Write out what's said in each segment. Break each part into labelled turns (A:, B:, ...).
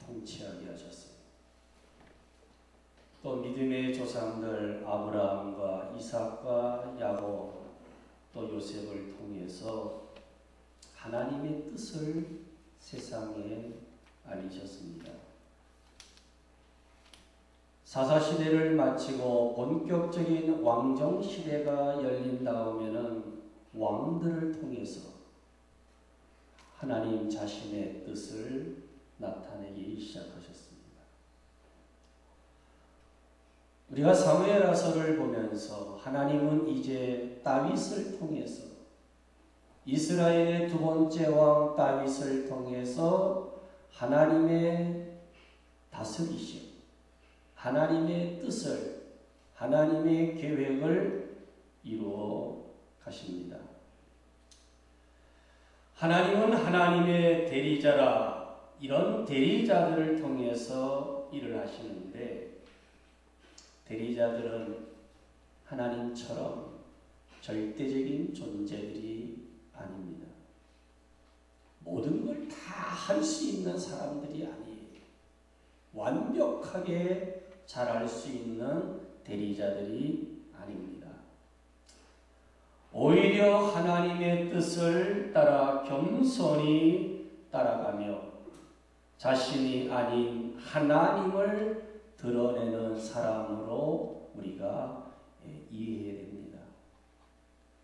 A: 통치하게 하셨습니다. 또 믿음의 조상들 아브라함과 이삭과 야곱 또 요셉을 통해서 하나님의 뜻을 세상에 알리셨습니다. 사사시대를 마치고 본격적인 왕정시대가 열린 다음에는 왕들을 통해서 하나님 자신의 뜻을 나타내기 시작하셨습니다. 우리가 사무엘하서를 보면서 하나님은 이제 다윗을 통해서 이스라엘의 두 번째 왕 다윗을 통해서 하나님의 다스리심, 하나님의 뜻을, 하나님의 계획을 이루어 가십니다. 하나님은 하나님의 대리자라 이런 대리자들을 통해서 일을 하시는데 대리자들은 하나님처럼 절대적인 존재들이 아닙니다. 모든 걸 다 할 수 있는 사람들이 아니에요. 완벽하게 잘할 수 있는 대리자들이 아닙니다. 오히려 하나님의 뜻을 따라 겸손히 따라가며 자신이 아닌 하나님을 드러내는 사람으로 우리가 이해해야 됩니다.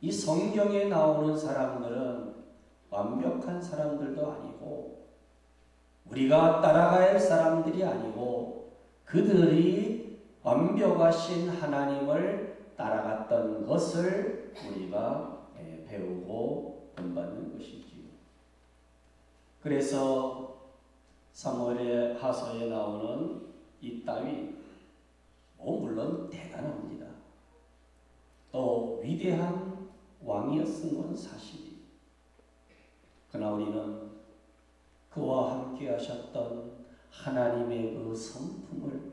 A: 이 성경에 나오는 사람들은 완벽한 사람들도 아니고 우리가 따라가야 할 사람들이 아니고 그들이 완벽하신 하나님을 따라갔던 것을 우리가 배우고 본받는 것이지요. 그래서 사무엘의 하서에 나오는 이 다윗, 물론 대단합니다. 또 위대한 왕이었은 건 사실이. 그러나 우리는 그와 함께 하셨던 하나님의 그 성품을,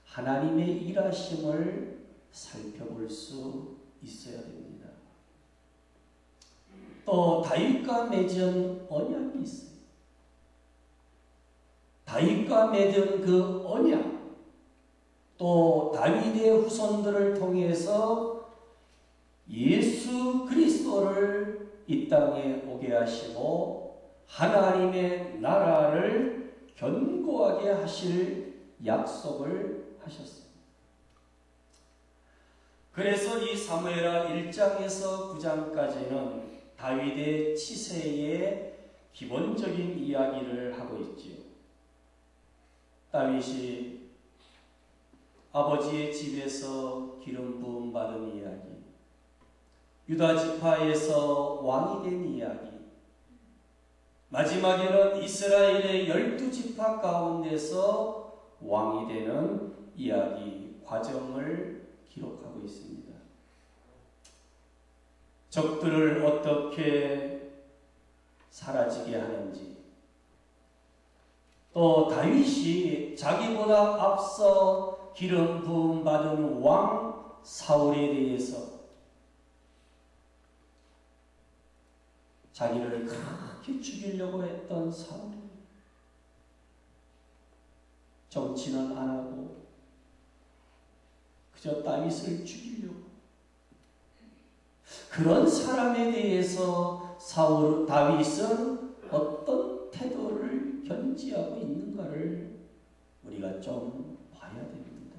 A: 하나님의 일하심을 살펴볼 수 있어야 됩니다. 또 다윗과 맺은 언약이 있어요. 다윗과 맺은 그 언약, 또 다윗의 후손들을 통해서 예수 그리스도를 이 땅에 오게 하시고 하나님의 나라를 견고하게 하실 약속을 하셨습니다. 그래서 이 사무엘하 1장에서 9장까지는 다윗의 치세의 기본적인 이야기를 하고 있지요. 다윗이 아버지의 집에서 기름 부음 받은 이야기, 유다 지파에서 왕이 된 이야기, 마지막에는 이스라엘의 12지파 가운데서 왕이 되는 이야기, 과정을 기록하고 있습니다. 적들을 어떻게 사라지게 하는지, 또 다윗이 자기보다 앞서 기름 부음 받은 왕 사울에 대해서 자기를 그렇게 죽이려고 했던 사울이 정치는 안 하고 그저 다윗을 죽이려고, 그런 사람에 대해서 다윗은 어떤 태도를 견지하고 있는가를 우리가 좀 봐야 됩니다.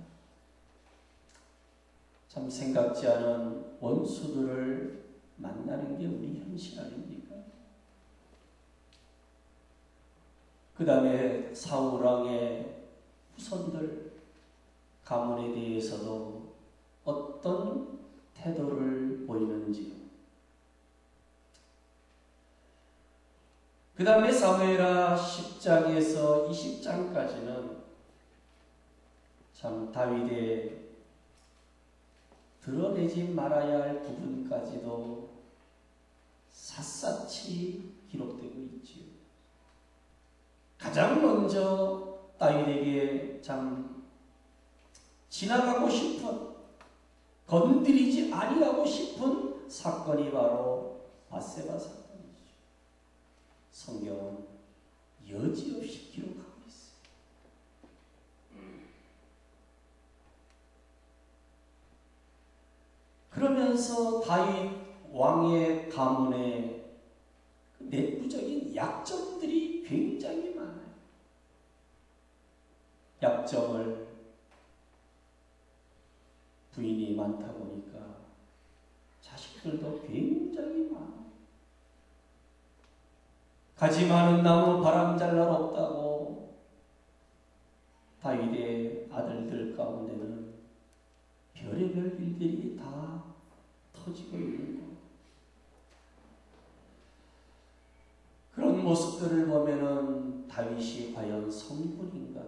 A: 참 생각지 않은 원수들을 만나는 게 우리 현실 아닙니까? 그 다음에 사울왕의 후손들 가문에 대해서도 어떤 태도를 보이는지요. 그 다음에 사무엘하 10장에서 20장까지는 참 다윗의 드러내지 말아야 할 부분까지도 샅샅이 기록되고 있지요. 가장 먼저 다윗에게 참 지나가고 싶은, 건드리지 아니하고 싶은 사건이 바로 밧세바 사건이죠. 성경은 여지없이 기록하고 있어요. 하면서 다윗 왕의 가문의 내부적인 약점들이 굉장히 많아요. 약점을 부인이 많다 보니까 자식들도 굉장히 많아요. 가지 많은 나무 바람 잘 날 없다고 다윗의 아들들 가운데는 별의별 일들이 다 터지고 있는 거예요. 그런 모습들을 보면은 다윗이 과연 성군인가?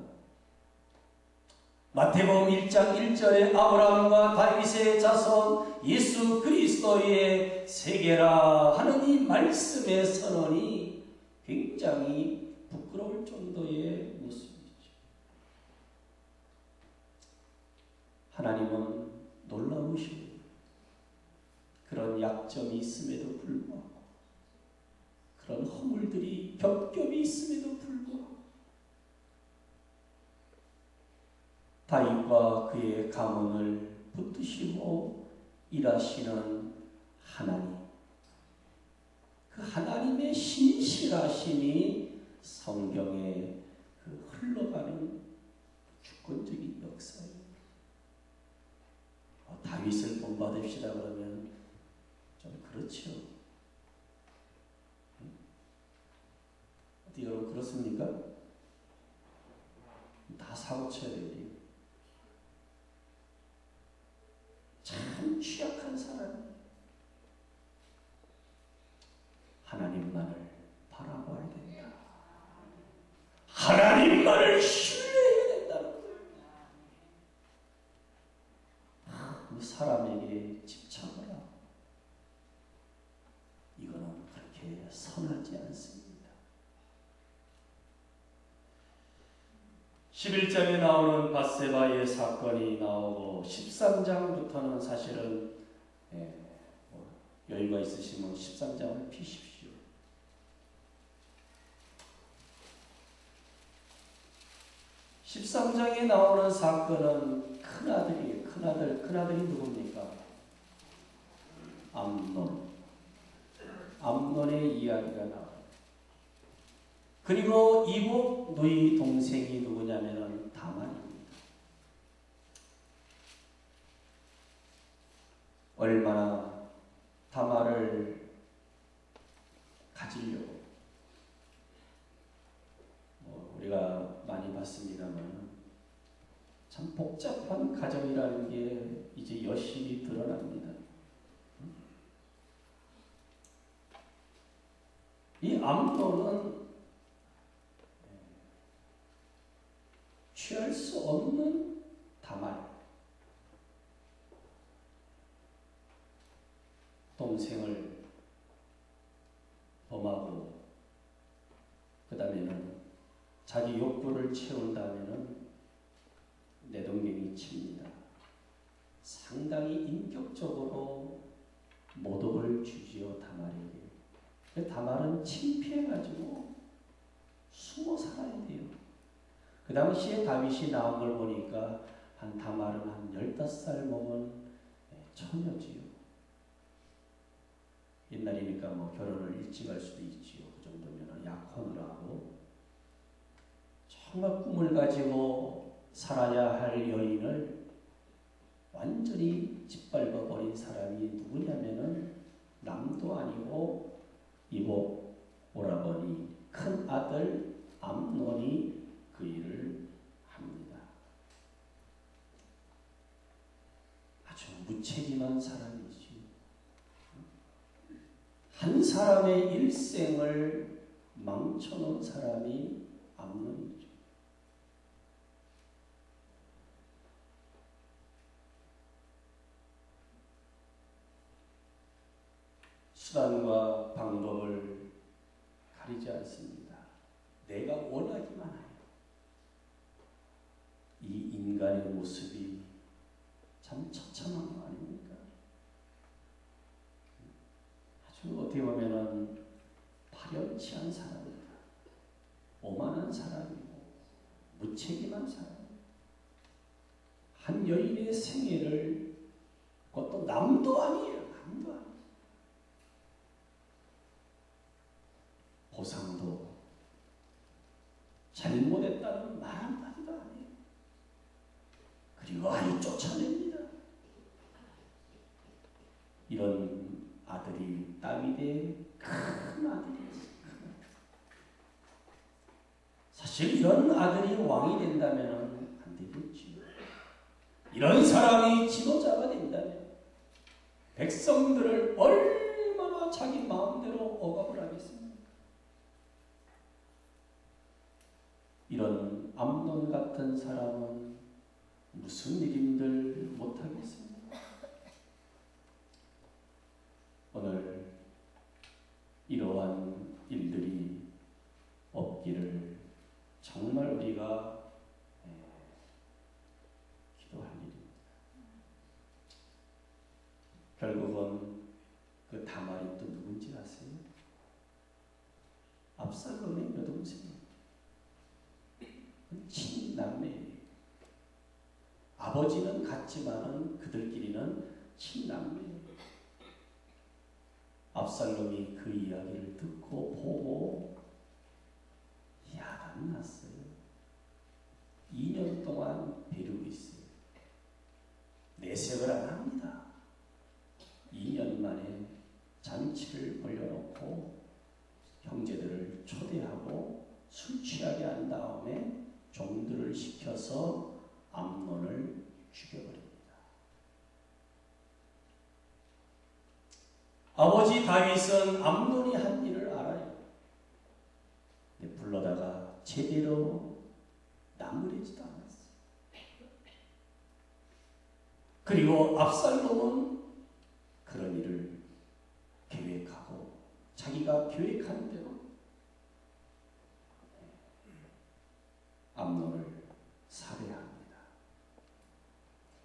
A: 마태복음 1장 1절에 아브라함과 다윗의 자손 예수 그리스도의 세계라 하는 이 말씀의 선언이 굉장히 부끄러울 정도의 모습이죠. 하나님은 놀라우시고 그런 약점이 있음에도 불구하고 그런 허물들이 겹겹이 있음에도 불구하고 다윗과 그의 가문을 붙드시고 일하시는 하나님, 그 하나님의 신실하심이 성경에 그 흘러가는 주권적인 역사입니다. 다윗을 본받읍시다 그러면 좀 그렇죠. 어디 여러분 그렇습니까? 다 사고쳐야 돼요. 참 취약한 사람이에요. 하나님만을 바라봐야 된다. 하나님만을 신뢰해야 된다는 거예요. 사람에게 집착을 하고 이거는 그렇게 선하지 않습니다. 11장에 나오는 밧세바의 사건이 나오고 13장부터는 사실은 여유가 있으시면 13장을 피십시오. 13장에 나오는 사건은 큰아들이에요. 큰아들이 누굽니까? 암논의 이야기가 나와요. 그리고 이복 누이 동생이 누구냐면은 다말입니다. 얼마나 다말을 가지려고 우리가 많이 봤습니다만 참 복잡한 가정이라는 게 이제 여실히 드러납니다. 이 암논은 취할 수 없는 다말, 동생을 범하고 그 다음에는 자기 욕구를 채운 다음에는 내동댕이 칩니다. 상당히 인격적으로 모독을 주지요, 다말에게. 다말은 창피해가지고 숨어 살아야 돼요. 그 당시에 다윗이 나온 걸 보니까 다말은 한 15살 먹은 처녀지요. 옛날이니까 결혼을 일찍 할 수도 있지요. 그 정도면 약혼을 하고 정말 꿈을 가지고 살아야 할 여인을 완전히 짓밟아버린 사람이 누구냐면은 남도 아니고 이복 오라버니 큰 아들 암논이 그 일을 합니다. 아주 무책임한 사람이지. 한 사람의 일생을 망쳐놓은 사람이 암논이죠. 수단과 방법을 가리지 않습니다. 내가 원하기만 해요. 이 인간의 모습이 참 처참한 거 아닙니까? 아주 어떻게 보면은 파렴치한 사람이다. 오만한 사람이고 무책임한 사람이고 한 여인의 생애를 그것도 남도 아니에요. 말도 안 돼. 보상도 잘못했다는 말 한마디도 안 해요. 그리고 아이 쫓아냅니다. 이런 아들이 다윗의 큰 아들이었어요. 사실 이런 아들이 왕이 된다면 안 되겠지요. 이런 사람이 지도자가 된다면 백성들을 얼마나 자기 마음대로 억압을 하겠습니까? 이런 암논 같은 사람은 무슨 일인들 못하겠습니까? 오늘 이러한 일들이 없기를 정말 우리가 기도할 일입니다. 결국은 그 다말이 또 누군지 아세요? 압살롬의 여동생이에요. 친남매예요. 아버지는 같지만은 그들끼리는 친남매예요. 압살롬이 그 이야기를 듣고 보고 야단 났어요. 2년 동안 배르고 있어요. 내색을 안 합니다. 2년 만에 잔치를 벌려놓고 형제들을 초대하고 술 취하게 한 다음에 종들을 시켜서 암논을 죽여버립니다. 아버지 다윗은 암논이 한 일을 알아요. 근데 불러다가 제대로 나무래지도 않았어요. 그리고 압살롬은 그런 일을 계획하고 자기가 계획한 대로 암논을 살해합니다.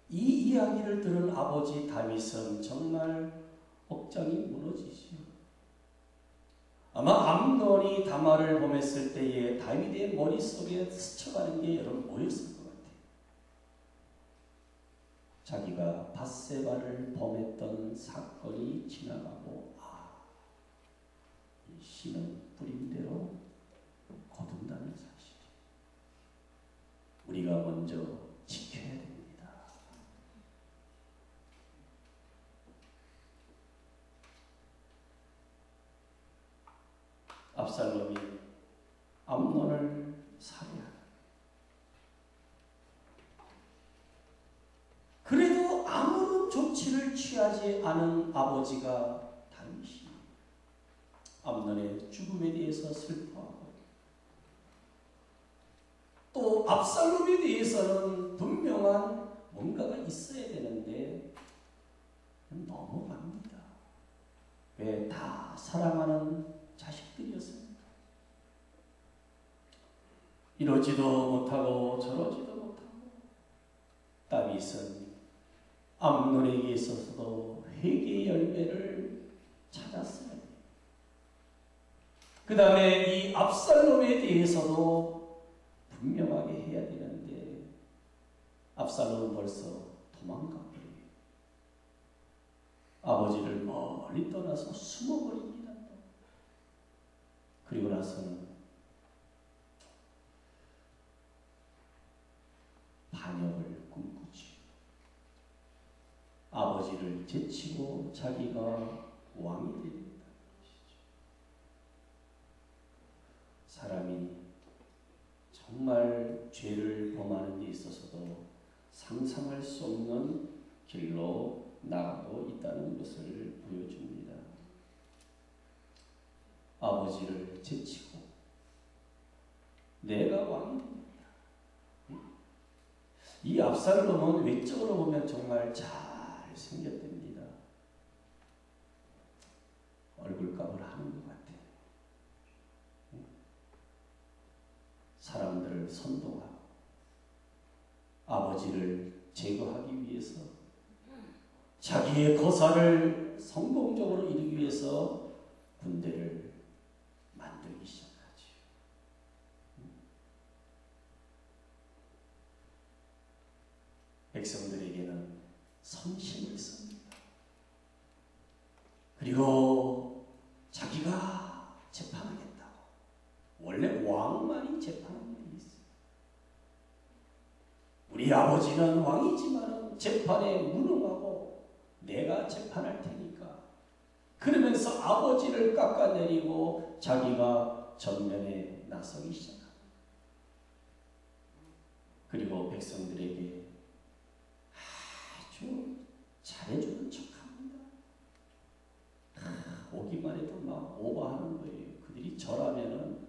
A: 이 이야기를 들은 아버지 다윗은 정말 억장이 무너지지요. 아마 암논이 다말을 범했을 때에 다윗의 머릿속에 스쳐가는 게 여러분 뭐였을 것 같아요? 자기가 밧세바를 범했던 사건이 지나가고 이 씨는 뿌림대로 거둔다는 사실. 우리가 먼저 지켜야 됩니다. 압살롬이 암논을 살해하다. 그래도 아무런 조치를 취하지 않은 아버지가 다윗이 암논의 죽음에 대해서 슬퍼하고 또 압살롬에 대해서는 분명한 뭔가가 있어야 되는데 넘어갑니다. 왜? 다 사랑하는 자식들이었습니다. 이러지도 못하고 저러지도 못하고 다윗은 암논에게 있어서도 회개의 열매를 찾았어요. 그 다음에 이 압살롬에 대해서도 분명하게 해야 되는데 압살롬은 벌써 도망가버려요. 아버지를 멀리 떠나서 숨어버립니다. 그리고 나서는 반역을 꿈꾸지. 아버지를 제치고 자기가 왕이 되겠다는 것이죠. 사람이 정말 죄를 범하는 데 있어서도 상상할 수 없는 길로 나가고 있다는 것을 보여줍니다. 아버지를 제치고 내가 왕이 됩니다. 이 압살롬은 외적으로 보면 정말 잘 생겼답니다. 얼굴값을 하는 것 같아요. 사람들을 선동하고 아버지를 제거하기 위해서 자기의 거사를 성공적으로 이루기 위해서 군대를 만들기 시작하죠. 백성들에게는 성심이 있습니다. 그리고 자기가 재판하겠다고. 원래 왕만이 재판하는 일이 있어요. 우리 아버지는 왕이지만 재판에 무능하고 내가 재판할 테니까 그러면서 아버지를 깎아내리고 자기가 전면에 나서기 시작합니다. 그리고 백성들에게 아주 잘해주는 척합니다. 오기만 해도 막 오버하는 거예요. 그들이 절하면은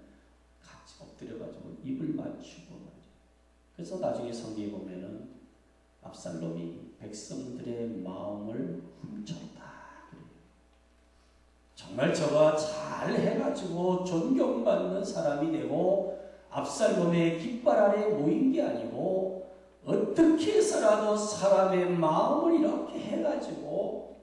A: 같이 엎드려가지고 입을 맞추고 말이에요. 그래서 나중에 성경에 보면은 압살롬이 백성들의 마음을 훔쳤다. 그래요. 정말 저가 잘 해가지고 존경받는 사람이 되고 압살롬의 깃발 아래 모인 게 아니고 어떻게 해서라도 사람의 마음을 이렇게 해가지고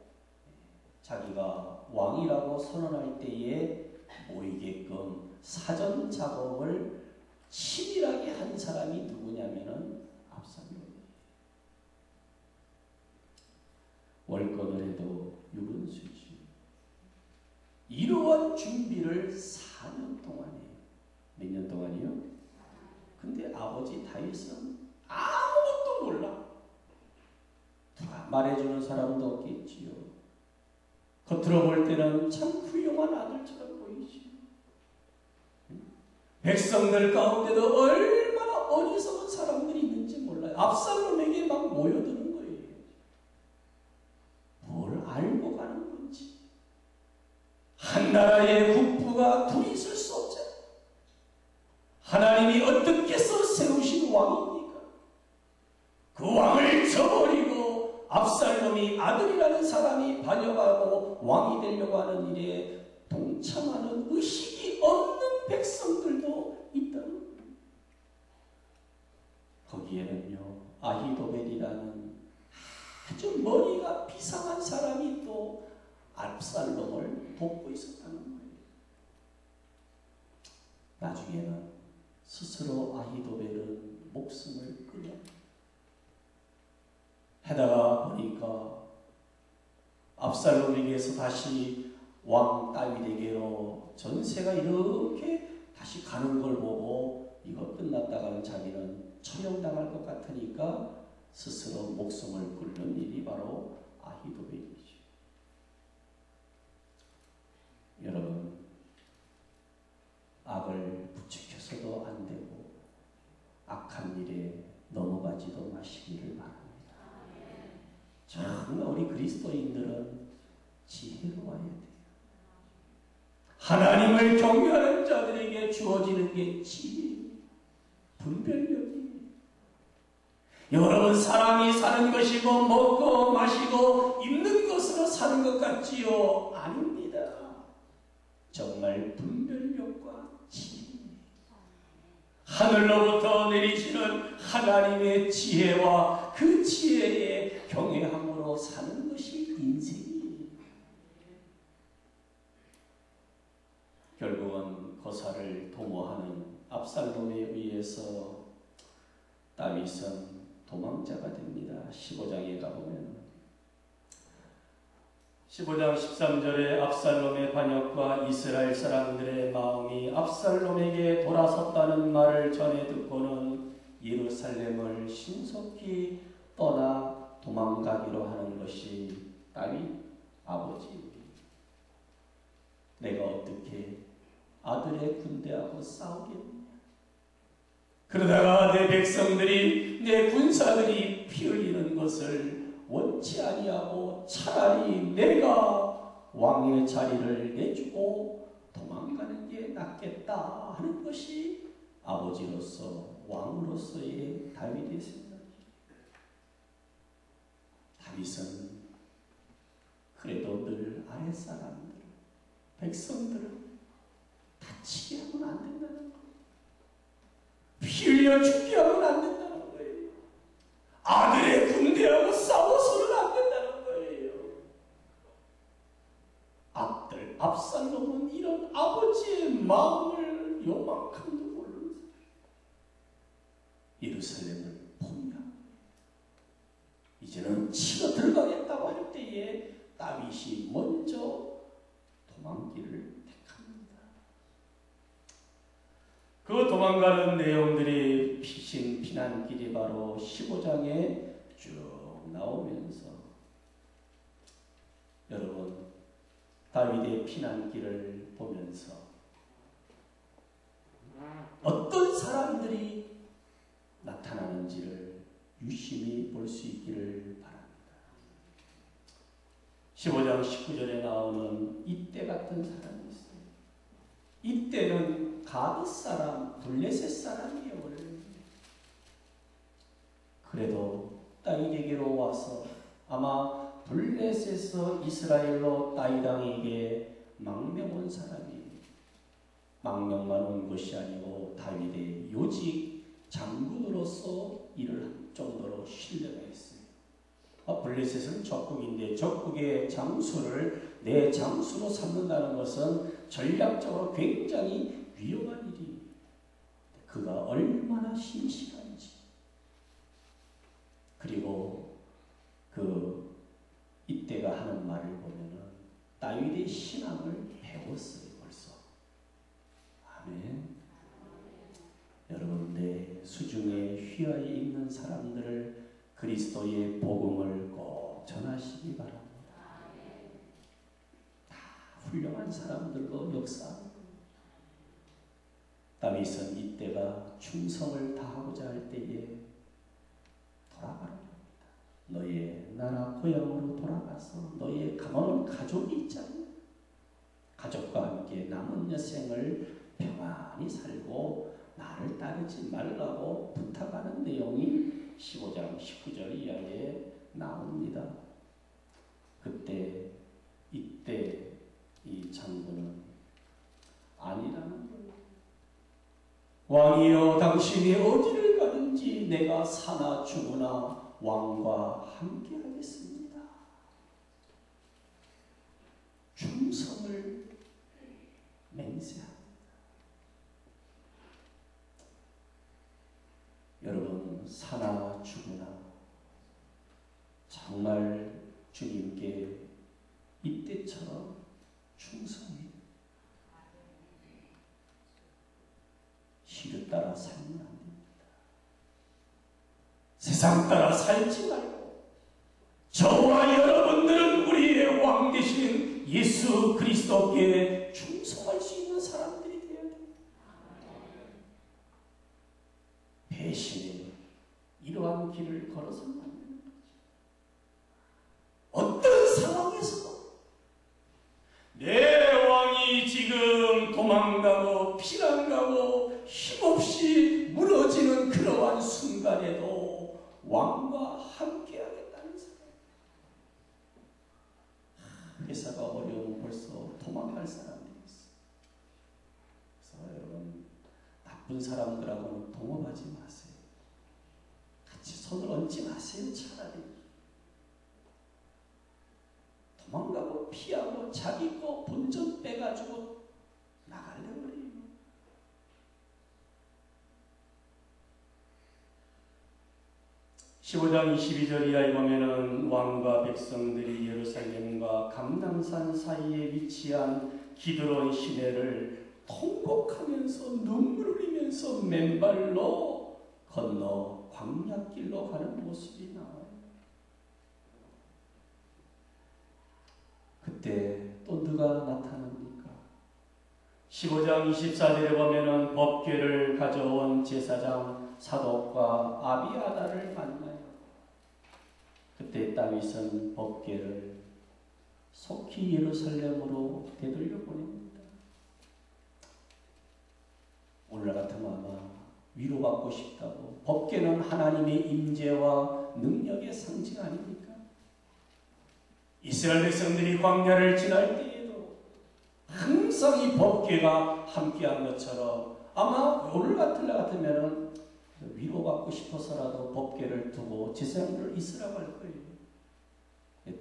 A: 자기가 왕이라고 선언할 때에 모이게끔 사전 작업을 치밀하게 한 사람이 누구냐면은 압살롬이에요. 월권을 해도 유근수지. 이러한 준비를 4년 동안 해요. 몇 년 동안이요? 근데 아버지 다윗은 아무것도 몰라. 누가 말해주는 사람도 없겠지요. 겉으로 볼 때는 참 훌륭한 아들처럼 보이지. 백성들 가운데도 얼마나 어리석은 사람들이 있는지 몰라요. 압살롬에게 막 모여드는 거예요. 뭘 알고 가는 건지. 한 나라의 국부가 둘이 있을 수 없잖아요. 하나님이 어떻게 해서 세우신 왕입니까? 그 왕을 저버리고 압살롬이 아들이라는 사람이 반역하고 왕이 되려고 하는 일에 동참하는 의식이 없는 백성들도 있다는 거예요. 거기에는요, 아히도벨이라는 아주 머리가 비상한 사람이 또 압살롬을 돕고 있었다는 거예요. 나중에는 스스로 아히도벨은 목숨을 끊어. 하다가 보니까 압살롬에게서 다시 왕 다윗에게로 전세가 이렇게 다시 가는 걸 보고 이거 끝났다가는 자기는 처형당할 것 같으니까 스스로 목숨을 끊는 일이 바로 아히도벨이죠. 여러분, 악을 부추겨서도 안 되고 악한 일에 넘어가지도 마시기를 바랍니다. 정말 우리 그리스도인들은 지혜로워야 돼요. 하나님을 경외하는 자들에게 주어지는 게 지혜입니다. 분별력입니다. 여러분, 사람이 사는 것이고 먹고 마시고 입는 것으로 사는 것 같지요? 아닙니다. 정말 분별력과 지혜, 하늘로부터 내리시는 하나님의 지혜와 그 지혜에 경외함으로 사는 것이 인생이에요. 결국은 거사를 도모하는 압살롬에 의해서 다윗은 도망자가 됩니다. 15장에 가보면 15장 13절에 압살롬의 반역과 이스라엘 사람들의 마음이 압살롬에게 돌아섰다는 말을 전해 듣고는 예루살렘을 신속히 떠나 도망가기로 하는 것이 다윗 아버지입니다. 내가 어떻게 아들의 군대하고 싸우겠느냐. 그러다가 내 백성들이, 내 군사들이 피 흘리는 것을 원치 아니하고 차라리 내가 왕의 자리를 내주고 도망가는 게 낫겠다 하는 것이 아버지로서 왕으로서의 다윗의 생각이에요. 다윗은 그래도 늘 아랫사람들, 백성들을 다치게 하면 안 된다는 거예요. 피 흘려 죽게 하면 안 된다는 거예요. 아들의 군대하고 싸워서는 안 된다는 거예요. 아들 압살롬은 이런 아버지의 마음을 요만큼도 모르는 사람. 예루살렘을 포기하고 이제는 치러 들어가겠다고 할 때에 다윗이 먼저 도망가는 내용들이 피난길이 바로 15장에 쭉 나오면서 여러분 다윗의 피난길을 보면서 어떤 사람들이 나타나는지를 유심히 볼 수 있기를 바랍니다. 15장 19절에 나오는 이때 같은 사람이 있어요. 이때는 가드 사람, 블레셋 사람이에요. 원래. 그래도 다윗에게로 와서 아마 블레셋에서 이스라엘로 다윗 왕에게 망명 온 사람이 망명만 온 것이 아니고 다윗의 요직 장군으로서 일을 할 정도로 신뢰가 있어요. 블레셋은 적국인데 적국의 장수를 내 장수로 삼는다는 것은 전략적으로 굉장히 위험한 일입니다. 그가 얼마나 신실한지 그리고 이때가 하는 말을 보면은 다윗의 신앙을 배웠어요. 벌써. 아멘. 여러분 내 수중에 휘하에 있는 사람들을 그리스도의 복음을 꼭 전하시기 바랍니다. 다 훌륭한 사람들로 역사하는 겁니다. 다윗은 이때가 충성을 다하고자 할 때에 돌아가는 겁니다. 너의 나라 고향으로 돌아가서 너의 가만한 가족이 있잖아요. 가족과 함께 남은 여생을 평안히 살고 나를 따르지 말라고 부탁하는 내용이 15장 19절 이하에 나옵니다. 이때 이 장군은 아니라는 거예요. 왕이여 당신이 어디를 가든지 내가 사나 죽으나 왕과 함께 하겠습니다. 충성을 맹세합니다. 여러분 사나 죽으나 정말 주님께 이때처럼 충성히 시류 따라 살면 안 됩니다. 세상 따라 살지 말고 저와 여러분들은 우리의 왕 되신 예수 그리스도께 충성할 수 있는 사람들이 되어야 됩니다. 배신의 이러한 길을 걸어서는 안 되는 거죠. 어떤 상황에서도 내 왕이 지금 도망가고 피난가고 힘없이 무너지는 그러한 순간에도 왕과 함께하겠다는 사람. 회사가 어려우면 벌써 도망갈 사람들이 있어요. 그래서 여러분 나쁜 사람들하고는 동업하지 마세요. 같이 손을 얹지 마세요. 차라리 도망가고 피하고 자기 거 본전 빼가지고 나가려고 그래요. 15장 22절 이하에 보면은 왕과 백성들이 예루살렘과 감람산 사이에 위치한 기드론 시내를 통곡하면서 눈물 흘리면서 맨발로 건너 광야길로 가는 모습이 나와요. 그때 또 누가 나타납니까? 15장 24절에 보면은 법궤를 가져온 제사장 사독과 아비아다를 만나요. 그때 다윗은 법궤를 속히 예루살렘으로 되돌려 보냅니다. 오늘 같으면 아마 위로받고 싶다고. 법궤는 하나님의 임재와 능력의 상징 아닙니까? 이스라엘 백성들이 광야를 지날 때에도 항상 이 법궤가 함께한 것처럼 아마 오늘 같으면은 위로받고 싶어서라도 법궤를 두고 제사장들을 있으라고 할 거예요.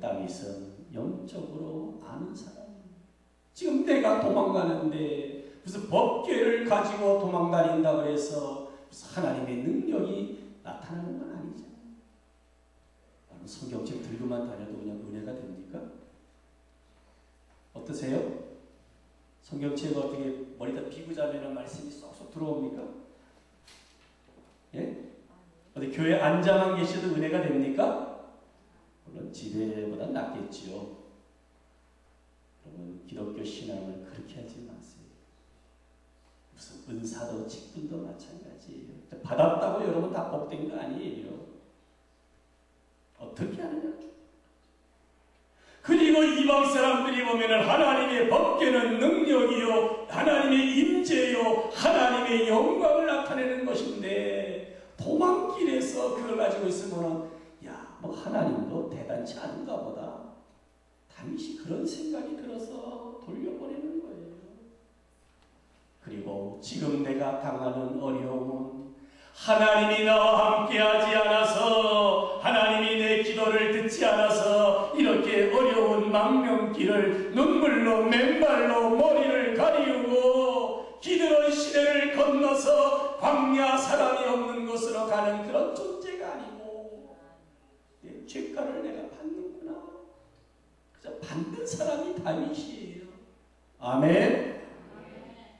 A: 다윗은 영적으로 아는 사람입니다. 지금 내가 도망가는데 무슨 법궤를 가지고 도망다닌다고 해서 하나님의 능력이 나타나는 건 아니잖아요. 성경책 들고만 다녀도 그냥 은혜가 됩니까? 어떠세요? 성경책 어떻게 머리다 비고 자면 말씀이 쏙쏙 들어옵니까? 어디 교회 앉아만 계셔도 은혜가 됩니까? 물론 집회보다 낫겠지요. 여러분, 기독교 신앙을 그렇게 하지 마세요. 무슨 은사도 직분도 마찬가지예요. 받았다고 여러분 다 복된 거 아니에요. 어떻게 하느냐. 그리고 이방 사람들이 보면은 하나님의 법궤는 능력이요, 하나님의 임재요, 하나님의 영광을 나타내는 것인데, 도망길에서 그걸 가지고 있으면은, 야, 뭐 하나님도 대단치 않은가 보다. 다윗이 그런 생각이 들어서 돌려보내는 거예요. 그리고 지금 내가 당하는 어려움은 하나님이 나와 함께하지 않아서, 하나님이 내 기도를 듣지 않아서 이렇게 어려운 망명길을 눈물로 맨발로 머리를 가리우고 기드론 시내를 건너서 광야 사람이 없는 곳으로 가는 그런 존재가 아니고, 내 죄가를 내가 받는구나. 그래서 받는 사람이 다윗이에요. 아멘.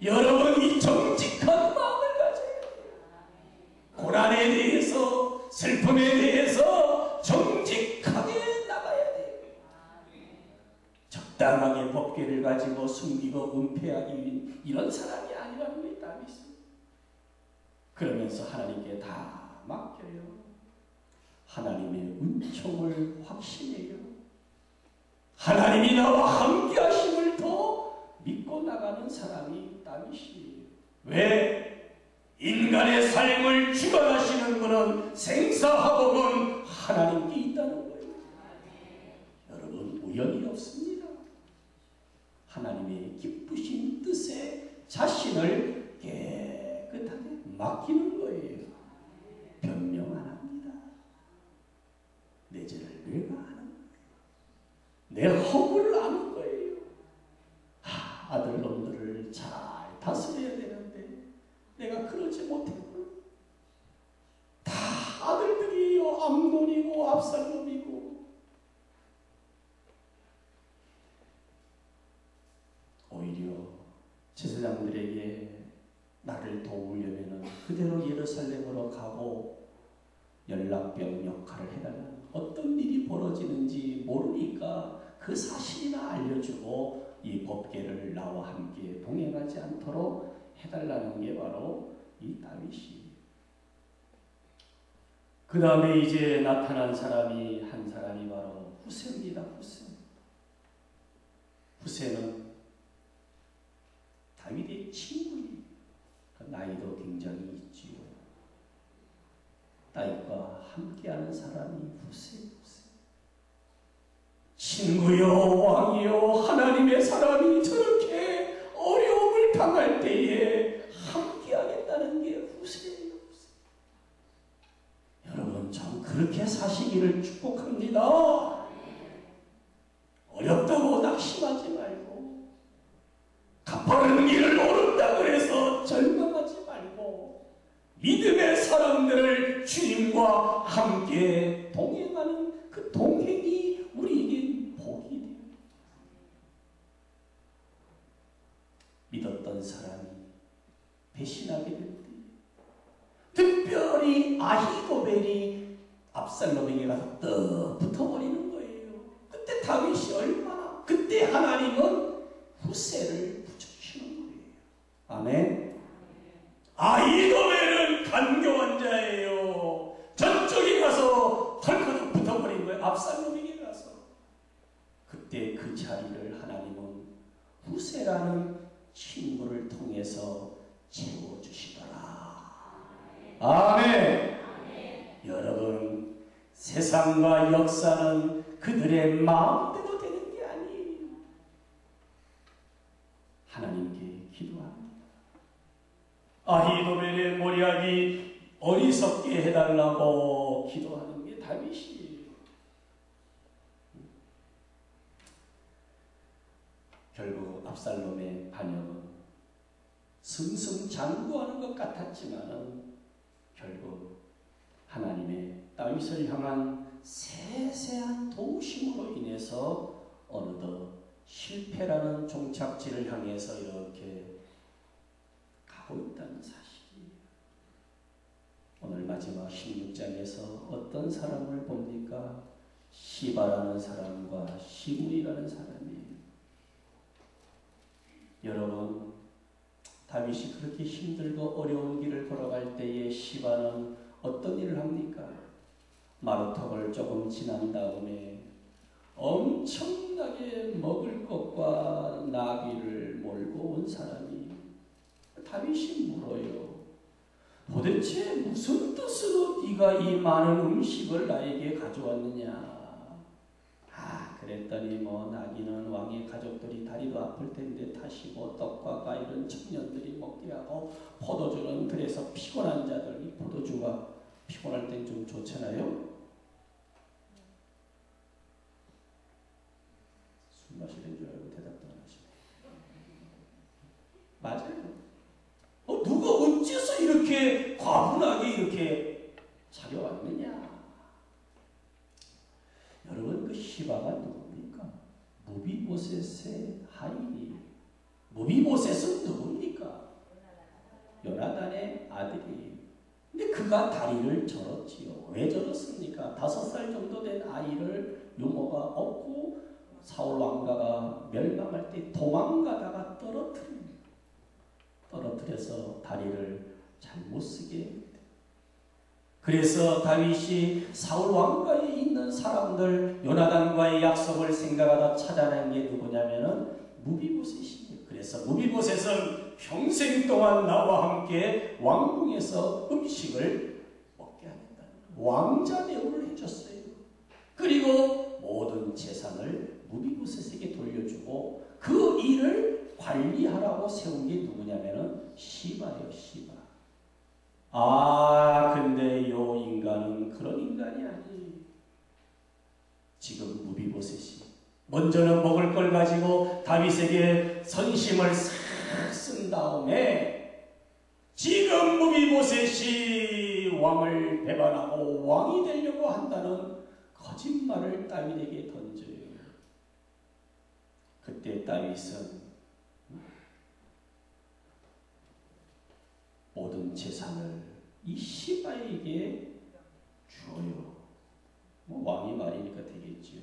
A: 여러분, 이 정직한 마음을 가져야 돼요. 고난에 대해서, 슬픔에 대해서 정직하게 나가야 돼요. 적당하게 법궤를 가지고 숨기고 은폐하기 위한 이런 사람이 아니라는 게 다윗은. 그러면서 하나님께 다 맡겨요. 하나님의 은총을 확신해요. 하나님이 나와 함께 하심을 더 믿고 나가는 사람이 다윗이에요. 왜? 인간의 삶을 주관하시는 분은 생사화복은 하나님께 있다는 거예요. 여러분, 우연이 없습니다. 하나님의 기쁘신 뜻에 자신을 깨끗하게 맡기는 거예요. 변명 안 합니다. 내 죄를 내가 아는 거예요. 내 허물을 아는 거예요. 아들놈들을 잘 다스려야 되는데 내가 그러지 못했구나. 다 아들들이요, 암논이고 압살롬이고. 오히려 제사장들에게 나를 도우려면 그대로 예루살렘으로 가고 연락병 역할을 해달라는, 어떤 일이 벌어지는지 모르니까 그 사실이나 알려주고 이 법궤를 나와 함께 동행하지 않도록 해달라는 게 바로 이 다윗이. 그 다음에 이제 나타난 사람이, 한 사람이 바로 후세입니다. 후세는 다윗의 친구예요. 나이도 굉장히 있지요. 다윗과 함께하는 사람이 후세. 친구요, 왕이요, 하나님의 사람이 저렇게 어려움을 당할 때에 함께하겠다는 게 후세예요. 여러분, 참 그렇게 사시기를 축복합니다. 어렵다고 낙심하지 말고, 가파른 길을 오른다고 해서 절망하지 말고, 믿음의 사람들을 주님과 함께 동행하는 그 동행이 우리에게 복이 돼요. 믿었던 사람이 배신하게 될 때, 특별히 아히도벨이 압살롬에게 가서 떡 붙어버리는 거예요. 그때 다윗이 얼마나, 그때 하나님은 후세를 붙여주시는 거예요. 아멘. 아히도벨은 간교한 자예요. 저쪽에 가서 털커덕 붙어버린 거예요. 압살롬에게 가서. 그때 그 자리를 하나님은 후세라는 친구를 통해서 채워주시더라. 아멘. 여러분, 세상과 역사는 그들의 마음대로 되는 게 아니에요. 하나님께 기도합니다. 아히도벨의 모략이 어리석게 해달라고 기도하는 게 다윗이에요. 결국 압살롬의 반역은 승승장구하는 것 같았지만 결국 하나님의 다윗을 향한 세세한 도우심으로 인해서 어느덧 실패라는 종착지를 향해서 이렇게 가고 있다는 사실이에요. 오늘 마지막 16장에서 어떤 사람을 봅니까? 시바라는 사람과 시므이라는 사람이에요. 여러분, 다윗이 그렇게 힘들고 어려운 길을 걸어갈 때에 시바는 어떤 일을 합니까? 마루턱을 조금 지난 다음에 엄청나게 먹을 것과 나귀를 몰고 온 사람이 다윗이 물어요. 도대체 무슨 뜻으로 네가 이 많은 음식을 나에게 가져왔느냐? 그랬더니 나귀는 왕의 가족들이 다리도 아플 텐데 타시고 떡과 과일은 청년들이 먹게 하고 포도주는 그래서 피곤한 자들, 이 포도주가 피곤할 땐 좀 좋잖아요. 술 마시는 줄 알고 대답도 안 하시네. 맞아요. 누가 어째서 이렇게 과분하게 이렇게 차려왔느냐? 여러분, 그 시바가 누굽니까? 무비보셋의 하인이. 무비보셋은 누굽니까? 요나단의 아들이에요. 근데 그가 다리를 절었지요. 왜 절었습니까? 5살 정도 된 아이를 유모가 얻고 사울 왕가가 멸망할 때 도망가다가 떨어뜨려서 다리를 잘못 쓰게 합니다. 그래서 다윗이 사울 왕가에 있는 사람들 요나단과의 약속을 생각하다 찾아낸 게 누구냐면은 무비보셋이에요. 그래서 무비보셋은 평생 동안 나와 함께 왕궁에서 음식을 먹게 하겠다. 왕자 대우를 해줬어요. 그리고 모든 재산을 무비보셋에게 돌려주고 그 일을 관리하라고 세운 게 누구냐면은 시바예요. 시바. 근데 요 인간은 그런 인간이 아니에요. 지금 무비보셋이 먼저는 먹을 걸 가지고 다윗에게 선심을 싹 쓴 다음에 지금 무비보셋이 왕을 배반하고 왕이 되려고 한다는 거짓말을 다윗에게 던져요. 그때 다윗은 모든 재산을 이 시바에게 주어요. 왕이 말이니까 되겠지요.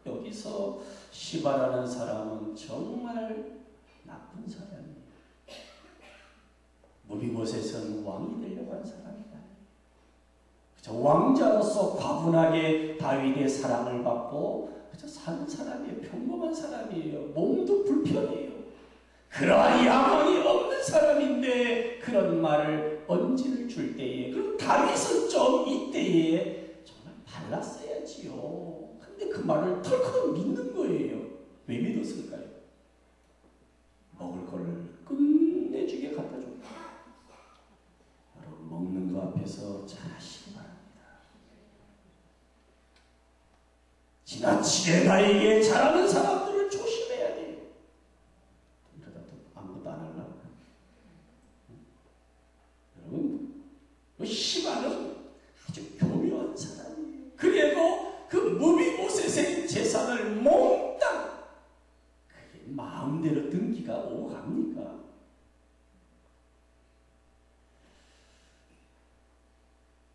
A: 여기서 시바라는 사람은 정말 나쁜 사람이에요. 무비보셋은 왕이 되려고 한 사람이 아니에요. 왕자로서 과분하게 다윗의 사랑을 받고 사는 사람이에요. 평범한 사람이에요. 몸도 불편해요. 그러한 야망이 없는 사람인데 그런 말을 언지를 줄 때에, 그럼 다윗은 좀 이때에 정말 발랐어야지요. 근데 그 말을 털컥 믿는 거예요. 왜 믿었을까요? 먹을 거를 끝내주게 갖다 줬다. 여러분, 먹는 거 앞에서 잘하시기 바랍니다. 지나치게 나에게 잘하는 사람들을 조심해야 돼요. 이러다 또 아무것도 안 하려고. 여러분, 시바는 아주 교묘한 사람이에요. 그래도 그 무비보셋의 재산을 몽땅 그게 마음대로 등기가 오고 갑니까?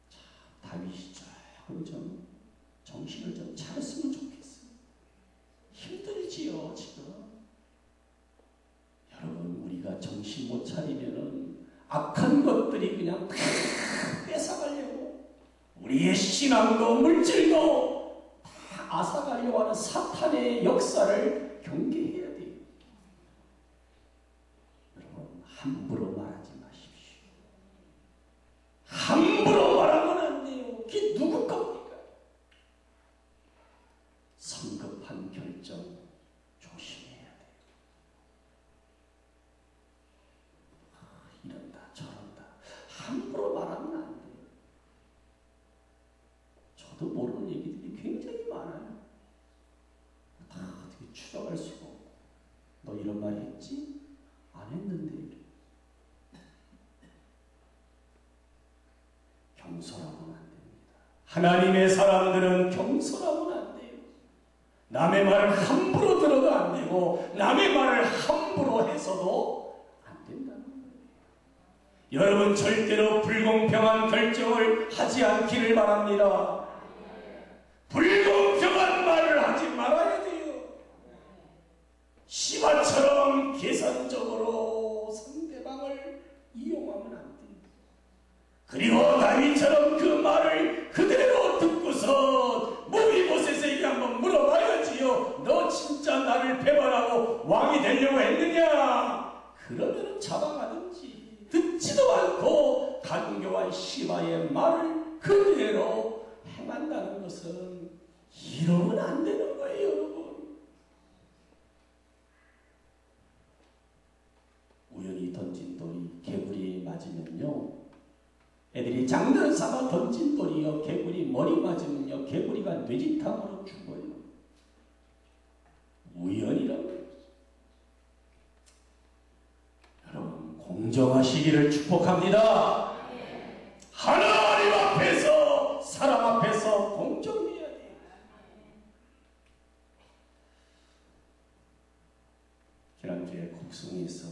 A: 자, 다윗이 조금 좀 정신을 좀 차렸으면 좋겠어요. 힘들지요, 지금. 여러분, 우리가 정신 못 차리면은 악한 것들이 그냥 다 뺏어가려고, 우리의 신앙도 물질도 다 앗아가려고 하는 사탄의 역사를 경계해야 돼요. 여러분, 함부로 말하지 마십시오. 함부로 말하면 안 돼요. 그게 누구 겁니까? 성급한 결정 조심해야 돼요. 이런다 저런다 함부로 말하면 안 돼요. 저도 모르는 얘기들이 굉장히 많아요. 다 어떻게 추적할 수가 없고, 너 이런 말 했지? 안 했는데. 경솔하면 안 됩니다. 하나님의 사람들은 경솔하면 안 돼요. 남의 말을 함부로 들어도 안 되고 남의 말을 함부로 해서도 안 된다는 거예요. 여러분 절대로 불공평한 결정을 하지 않기를 바랍니다. 불공평한 말을 하지 말아야 돼요. 시바처럼 계산적으로 상대방을 이용하면 안 돼요. 그리고 다윗처럼 그 말을 그대로 듣고서 무비보셋에게 한번 물어봐야지요. 너 진짜 나를 배반하고 왕이 되려고 했느냐? 그러면 잡아가든지. 듣지도 않고 간교와 시바의 말을 그대로 행한다는 것은 이러면 안 되는 거예요, 여러분. 우연히 던진 돌이 개구리에 맞으면요, 애들이 장난 삼아 던진 돌이요, 개구리 머리 맞으면요, 개구리가 뇌진탕으로 죽어요. 우연이라고. 여러분, 공정하시기를 축복합니다. 하나님 앞에서, 사람 앞에서 공정해야 돼요. 지난주에 곡성에서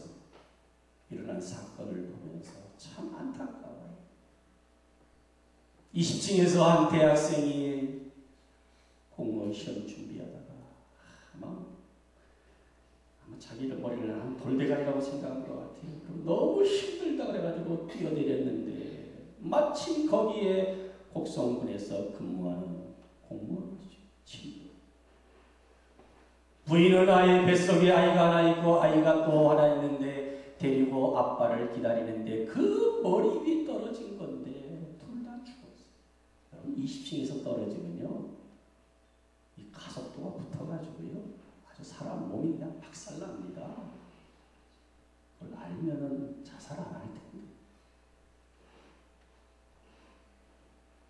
A: 일어난 사건을 보면서 참 안타까워요. 20층에서 한 대학생이 공무원 시험 준비하다가 아마 자기를 머리를 한 돌대가리라고 생각한 것 같아요. 너무 힘들다 그래가지고 뛰어내렸는데 마침 거기에 곡성군에서 근무하는 공무원이죠. 친구. 부인은 아예 뱃속에 아이가 하나 있고 아이가 또 하나 있는데 데리고 아빠를 기다리는데 그 머리 위에 떨어진 건데 둘 다 죽었어요. 여러분 20층에서 떨어지면요, 이 가속도가 붙어가지고요, 아주 사람 몸이 그냥 박살납니다. 그걸 알면은 자살 안 할 텐데.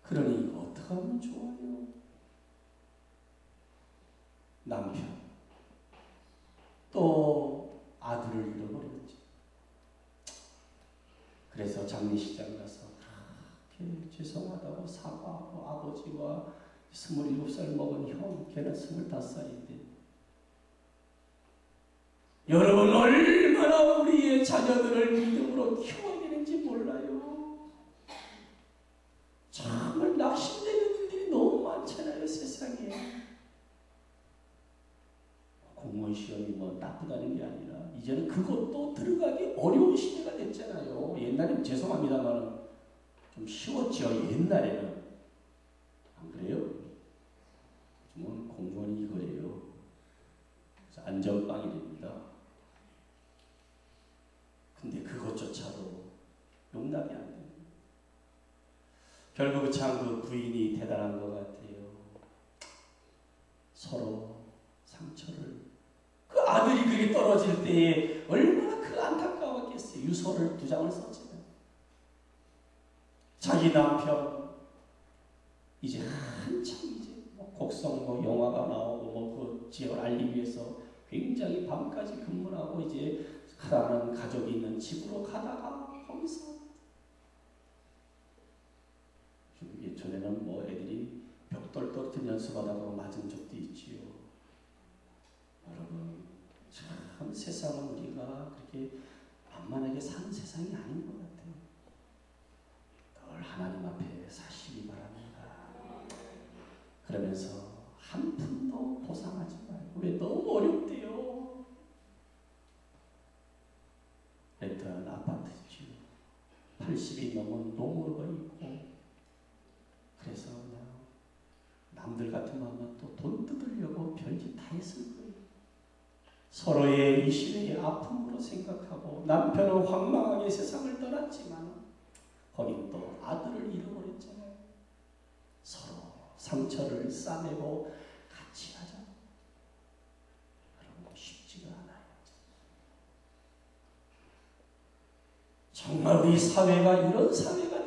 A: 그러니 이거 어떻게 하면 좋아요? 남편 또 아들을 잃어버렸지. 그래서 장례식장 가서 죄송하다고 사과하고 아버지와 27살 먹은 형, 걔는 25살인데 여러분 얼마나 우리의 자녀들을 믿음으로 키워야 되는지 몰라요. 정말 낙심되는 일들이 너무 많잖아요, 세상에. 공무원 시험이 뭐 나쁘다는 게 아니라 이제는 그것도 들어가기 어려운 시대가 됐잖아요. 옛날에는 죄송합니다만 좀 쉬웠죠, 옛날에는. 안 그래요? 요즘은 공무원이 이거예요. 그래서 안전빵이 됩니다. 근데 그것조차도 용납이 안 돼요. 결국 참 그 부인이 대단한 것 같아요. 서로 상처를, 그 아들이 그게 떨어질 때에 얼마나 그 안타까웠겠어요. 유서를 2장을 썼잖아요. 자기 남편 이제 한참 이제 뭐 곡성 뭐 영화가 나오고 뭐 그 지역을 알리기 위해서 굉장히 밤까지 근무를 하고 이제 가라는 가족이 있는 집으로 가다가 거기서 예전에는 뭐 애들이 벽돌 떨어뜨린 연습하다가 맞은 적도 있지요. 여러분 참 세상은 우리가 그렇게 만만하게 사는 세상이 아닌 것 같아요. 늘 하나님 앞에 사시기 바랍니다. 그러면서 한 푼도 보상하지 말고. 왜? 너무 어렵대요. 렌트한 아파트죠. 80이 넘은 노무가 있고, 그래서 그냥 남들 같으면 또 돈 뜯으려고 별짓 다 했을 거예요. 서로의 이 시대의 아픔으로 생각하고, 남편은 황망하게 세상을 떠났지만 거긴 또 아들을 잃어버렸잖아요. 서로 상처를 싸매고 같이 하자. 여러분 쉽지가 않아요. 정말 우리 사회가 이런 사회가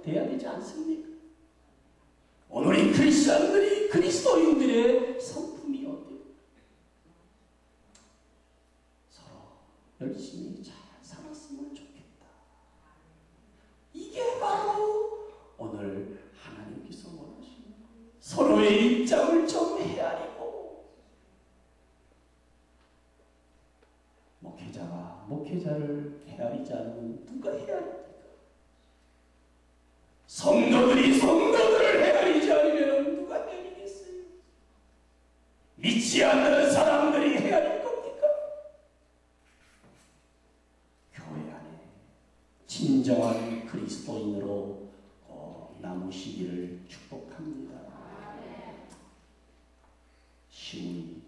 A: 돼야 되지 않습니까? 오늘 이 크리스천들이, 그리스도인들의 성품이 어때요? 서로 열심히 잘 살았으면 좋겠다. 이게 바로 오늘 하나님께서 원하시는 거예요. 서로의 입장을 좀 헤아리고, 목회자가 목회자를 헤아리지 않으면 누가 헤아립니까? 성도들이 성도들을 헤아리지 않으면 누가 헤아리겠어요? 믿지 않는 사람들이 헤아릴 겁니까? 교회 안에 진정한 그리스도인으로 꼭 남으시기를 축복합니다. 시므이,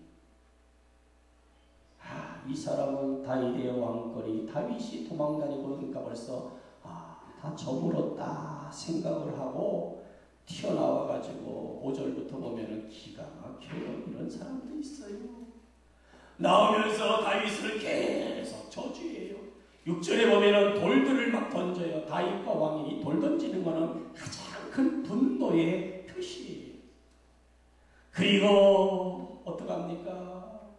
A: 이 사람은 다윗의 왕거리, 다윗이 도망다니고 그러니까 벌써 다 저물었다 생각을 하고 튀어나와가지고 5절부터 보면은 기가 막혀요. 이런 사람도 있어요. 나오면서 다윗을 계속 저주해요. 6절에 보면은 돌들을 막 던져요. 다윗과 왕이 돌 던지는 거는 가장 큰 분노의 표시예요. 그리고 어떡합니까?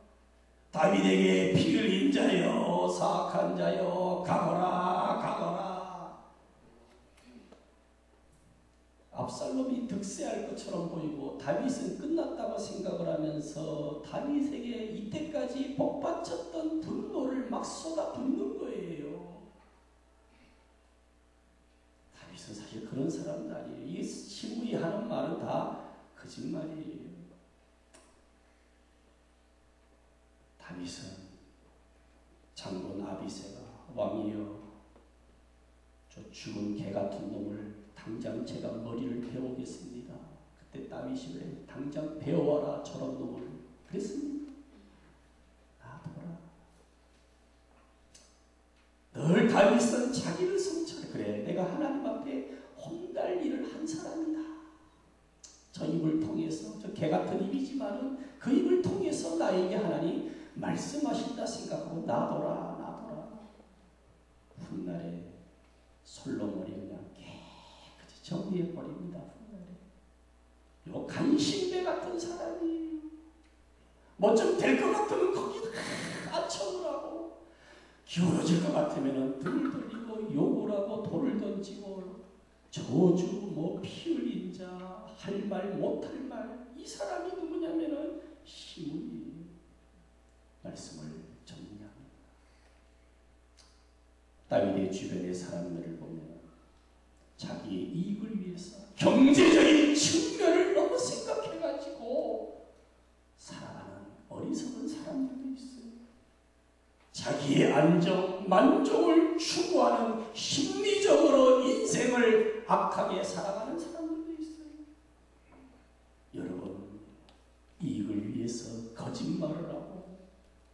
A: 다윗에게 피 흘린 자여, 사악한 자여, 가거라, 가거라. 압살롬이 득세할 것처럼 보이고 다윗은 끝났다고 생각을 하면서 다윗에게 이때까지 복받쳤던 분노를 막 쏟아붓는 거예요. 다윗은 사실 그런 사람도 아니에요. 이 시므이 하는 말은 다 거짓말이에요. 다윗은 장군 아비새가 왕이여, 저 죽은 개 같은 놈을 당장 제가 머리를 베어오겠습니다. 그때 다윗이 왜 당장 베어와라 저런 놈을 그랬습니다. 놔둬라. 늘 다윗은 자기를 성찰해. 그래, 내가 하나님 앞에 혼날 일을 한 사람이다. 저 입을 통해서, 저 개 같은 입이지만은 그 입을 통해서 나에게 하나님 말씀하신다 생각하고 놔둬라, 놔둬라. 훗날에 솔로몬이 그냥 깨끗이 정리해버립니다. 훗날에 요 간신배 같은 사람이 뭐 좀 될 것 같으면 거기다 아첨을 하고, 기울어질 것 같으면 등 돌리고 욕을 하고 돌을 던지고 저주, 뭐 피 흘린 자, 할 말 못할 말. 이 사람이 누구냐면은 시므이. 말씀을 정리합니다. 다윗의 주변의 사람들을 보면 자기의 이익을 위해서 경제적인 측면을 너무 생각해가지고 살아가는 어리석은 사람들도 있어요. 자기의 안정, 만족을 추구하는 심리적으로 인생을 악하게 살아가는 사람들도 있어요. 여러분, 이익을 위해서 거짓말을 하고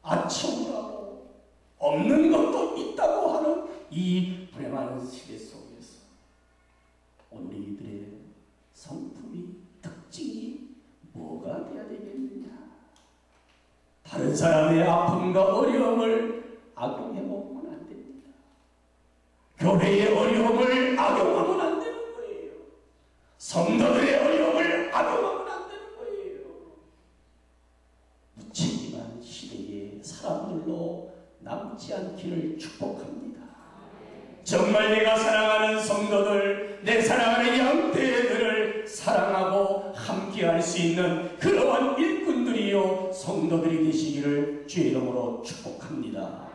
A: 아첨을 하고 없는 것도 있다고 하는 이 불행한 시대 속에서 오늘 이들의 성품이, 특징이 뭐가 되어야 되겠느냐? 다른 사람의 아픔과 어려움을 악용해보면 안 됩니다. 교회의 어려움을 악용하면 안 되는 거예요. 성도들의 어려움을 악용하면 안 되는 거예요. 무책임한 시대의 사람들로 남지 않기를 축복합니다. 정말 내가 사랑하는 성도들, 내 사랑하는 양떼들을 사랑하고 함께할 수 있는 그러한 일꾼들이요 성도들이 되시기를 주의 이름으로 축복합니다.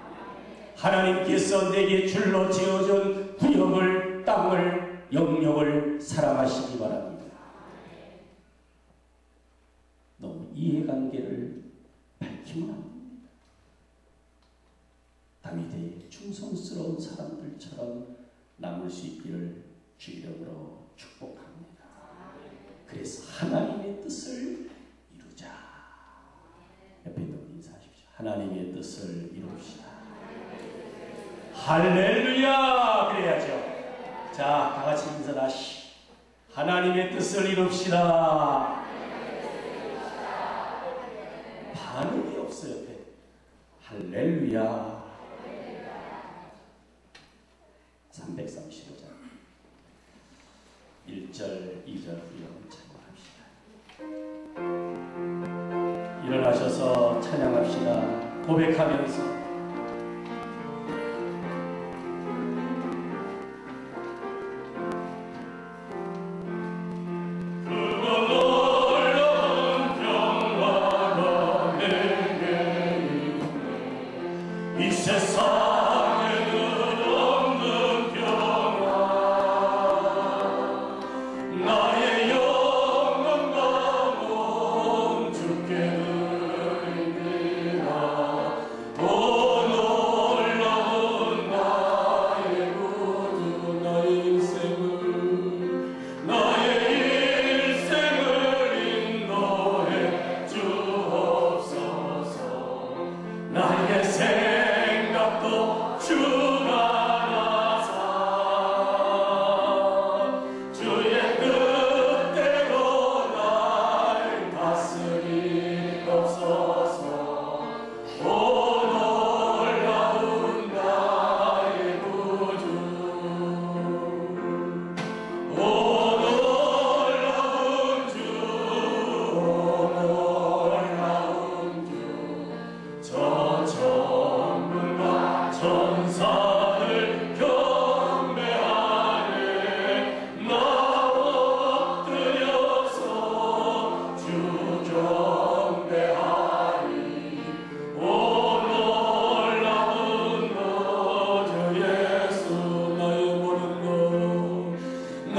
A: 하나님께서 내게 줄로 지어준 구역을, 땅을, 영역을 사랑하시기 바랍니다. 너무 이해관계를 밝히면 안 됩니다. 다윗의 충성스러운 사람들처럼 남을 수 있기를 주 이름으로 축복합니다. 그래서 하나님의 뜻을 이루자. 옆에 있는 분 인사하십시오. 하나님의 뜻을 이룹시다. 할렐루야! 그래야죠. 자, 다 같이 인사하시. 하나님의 뜻을 이룹시다. 반응이 없어요. 옆에. 할렐루야. 335장 1절, 2절 이런 찬양합시다. 일어나셔서 찬양합시다. 고백하면서 이 세상에는 없는 평화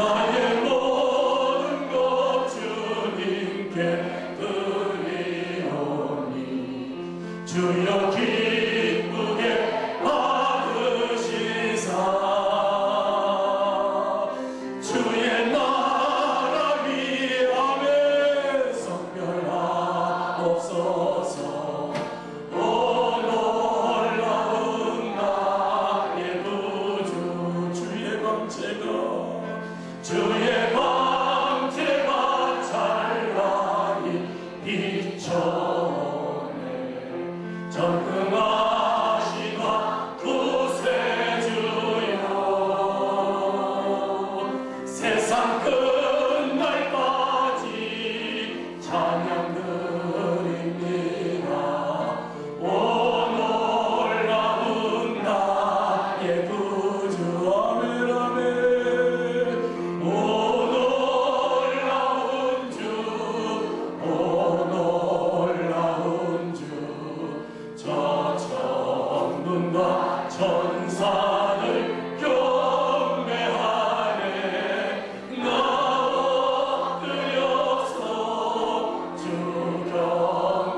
A: 나의 모든 것 주님께 드리오니 주여 기쁘게 받으시사 주의 나라 위함에 성별하옵소서. 오 놀라운 나의 구주 주의 광채가 찬란히 비춰오네. 전능하시나 구세주여 세상 끝날까지 찬양 드립니다. 오 놀라운 나의 구주 아멘 아멘. 오 놀라운 주 오 놀라운 주 저 천군과 천사를 경배하네. 나 엎드려서 주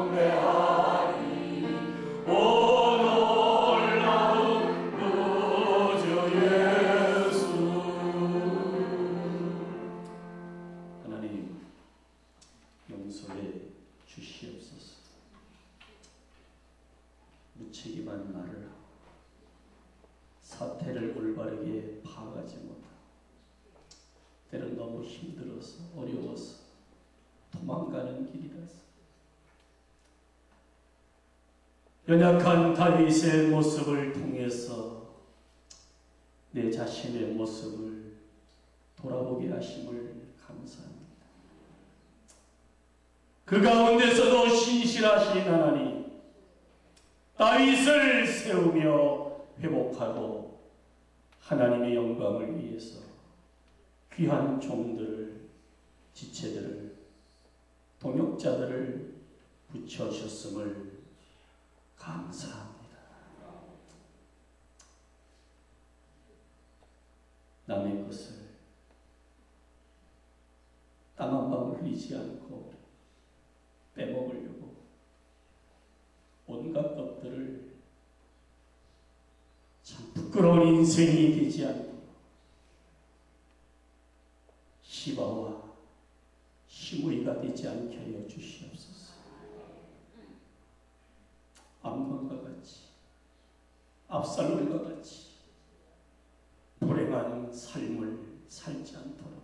A: 경배하리. 오 놀라운 구주 예수. 하나님 용서해 주시옵소서. 무책임한 말을 하고 사태를 올바르게 파악하지 못하고 때론 너무 힘들어서 어려워서 도망가는 길이라서 연약한 다윗의 모습을 통해서 내 자신의 모습을 돌아보게 하심을 감사합니다. 그 가운데서도 신실하신 하나님 다윗을 세우며 회복하고 하나님의 영광을 위해서 귀한 종들을 지체들을 동역자들을 붙여주셨음을 감사합니다. 남의 것을 땀 한 방울 흘리지 않고 빼먹으려고 온갖 것들을 참 부끄러운 인생이 되지 않도록 시바와 시므이가 되지 않게 하여 주시옵소서. 암론과 같이 압살롬과 같이 불행한 삶을 살지 않도록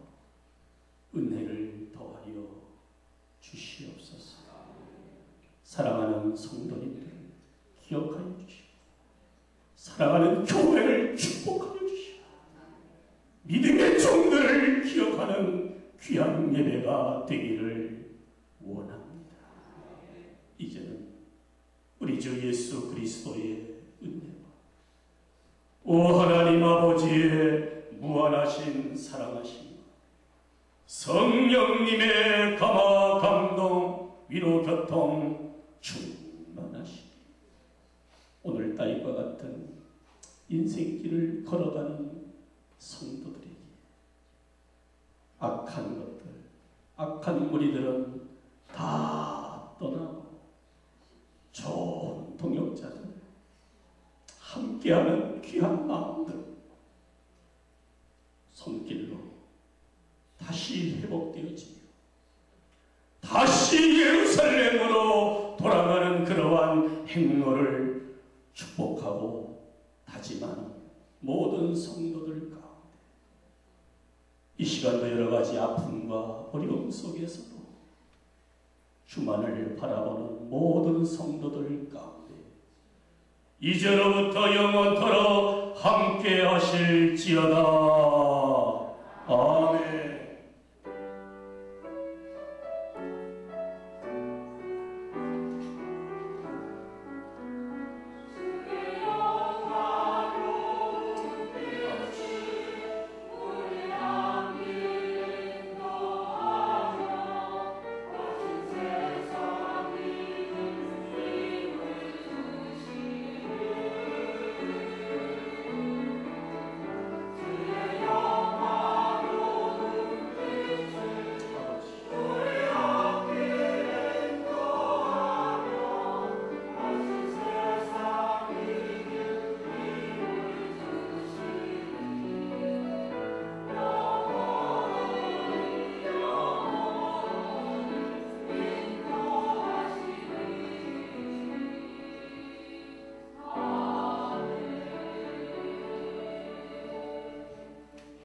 A: 은혜를 더하여 주시옵소서. 사랑하는 성도님들을 기억하여 주시고 사랑하는 교회를 축복하여 주시고 믿음의 종들을 기억하는 귀한 예배가 되기를 원합니다. 이제는 우리 주 예수 그리스도의 은혜와 오 하나님 아버지의 무한하신 사랑하심 성령님의 감화 감동 위로 교통 충만하시기 오늘 따위과 같은 인생길을 걸어가는 성도들에게 악한 것들, 악한 무리들은 다 떠나고 좋은 동역자들, 함께하는 귀한 마음들 손길로 다시 회복되어지며 다시 예루살렘으로 돌아가는 그러한 행로를 축복하고 다짐하는 모든 성도들 가운데 이 시간도 여러 가지 아픔과 어려움 속에서도 주만을 바라보는 모든 성도들 가운데 이제로부터 영원토록 함께 하실지어다. 아멘.